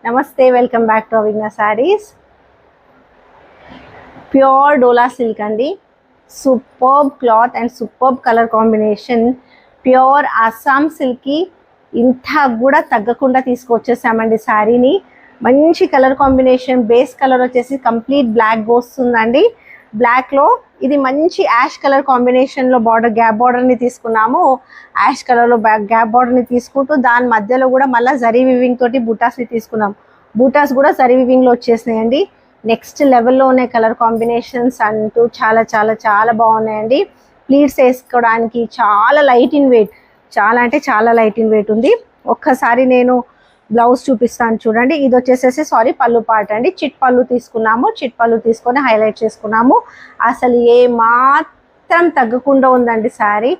నమస్తే, welcome back to Avighna sarees. Pure Dola silk అండి. Superb cloth and superb colour combination. Pure Assam సిల్క్కి ఇంత కూడా తగ్గకుండా తీసుకొచ్చేసామండి శారీని. మంచి కలర్ కాంబినేషన్. బేస్ కలర్ వచ్చేసి కంప్లీట్ బ్లాక్ వస్తుందండి. బ్లాక్లో ఇది మంచి యాష్ కలర్ కాంబినేషన్లో బార్డర్, గ్యాప్ బార్డర్ని తీసుకున్నాము. యాష్ కలర్లో గ్యాప్ బార్డర్ని తీసుకుంటూ దాని మధ్యలో కూడా మళ్ళీ జరీ వివింగ్ తోటి బూటాస్ని తీసుకున్నాం. బూటాస్ కూడా జరీ వివింగ్లో వచ్చేసినాయండి. నెక్స్ట్ లెవెల్లో ఉన్నాయి కలర్ కాంబినేషన్స్ అంటూ చాలా చాలా చాలా బాగున్నాయండి. ప్లీట్స్ వేసుకోవడానికి చాలా లైట్ ఇన్ వెయిట్, చాలా అంటే చాలా లైట్ ఇన్ వెయిట్ ఉంది. ఒక్కసారి నేను బ్లౌజ్ చూపిస్తాను చూడండి. ఇది వచ్చేసేసి పళ్ళు పార్ట్ అండి. చిట్ పళ్ళు తీసుకున్నాము. చిట్ పళ్ళు తీసుకొని హైలైట్ చేసుకున్నాము. అసలు ఏ మాత్రం తగ్గకుండా ఉందండి శారీ.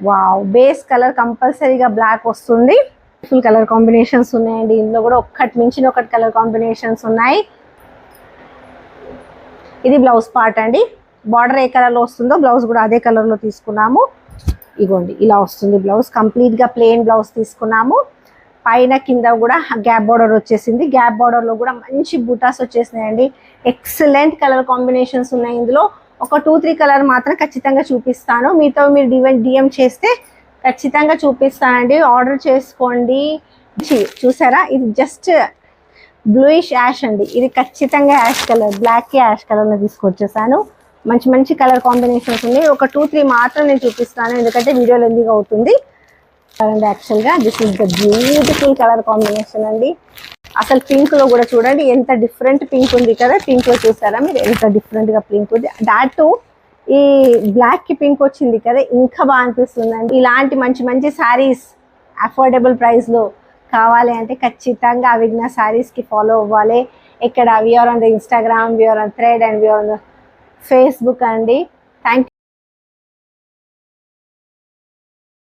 వావ్, బేస్ కలర్ కంపల్సరీగా బ్లాక్ వస్తుంది. ఫుల్ కలర్ కాంబినేషన్స్ ఉన్నాయండి. ఇందులో కూడా ఒక్కటి మించిన ఒకటి కలర్ కాంబినేషన్స్ ఉన్నాయి. ఇది బ్లౌజ్ పార్ట్ అండి. బార్డర్ ఏ కలర్లో వస్తుందో బ్లౌజ్ కూడా అదే కలర్లో తీసుకున్నాము. ఇగోండి ఇలా వస్తుంది బ్లౌజ్. కంప్లీట్గా ప్లెయిన్ బ్లౌజ్ తీసుకున్నాము. పైన కింద కూడా గ్యాప్ బార్డర్ వచ్చేసింది. గ్యాప్ బార్డర్లో కూడా మంచి బూటాస్ వచ్చేసినాయండి. ఎక్సలెంట్ కలర్ కాంబినేషన్స్ ఉన్నాయి. ఇందులో ఒక 2-3 కలర్ మాత్రం ఖచ్చితంగా చూపిస్తాను. మీతో మీరు డిఎం చేస్తే ఖచ్చితంగా చూపిస్తానండి. ఆర్డర్ చేసుకోండి. చూసారా, ఇది జస్ట్ బ్లూయిష్ యాష్ అండి. ఇది ఖచ్చితంగా యాష్ కలర్, బ్లాక్కి యాష్ కలర్లో తీసుకొచ్చేసాను. మంచి మంచి కలర్ కాంబినేషన్స్ ఉన్నాయి. ఒక 2-3 మాత్రం నేను చూపిస్తాను, ఎందుకంటే వీడియో లెంతీగా అవుతుంది. అండి యాక్చువల్గా this is the beautiful colour combination అండి. అసలు పింక్లో కూడా చూడండి ఎంత డిఫరెంట్ పింక్ ఉంది కదా. పింక్లో చూసారా మీరు ఎంత డిఫరెంట్గా పింక్ ఉంది. దాట్ ఈ బ్లాక్కి పింక్ వచ్చింది కదా, ఇంకా బాగా అనిపిస్తుందండి. ఇలాంటి మంచి మంచి శారీస్ అఫోర్డబుల్ ప్రైస్లో కావాలి అంటే ఖచ్చితంగా అవిఘ్న శారీస్కి ఫాలో అవ్వాలి. ఇక్కడ we're on the Instagram, we're on thread and we're on the Facebook అండి. థ్యాంక్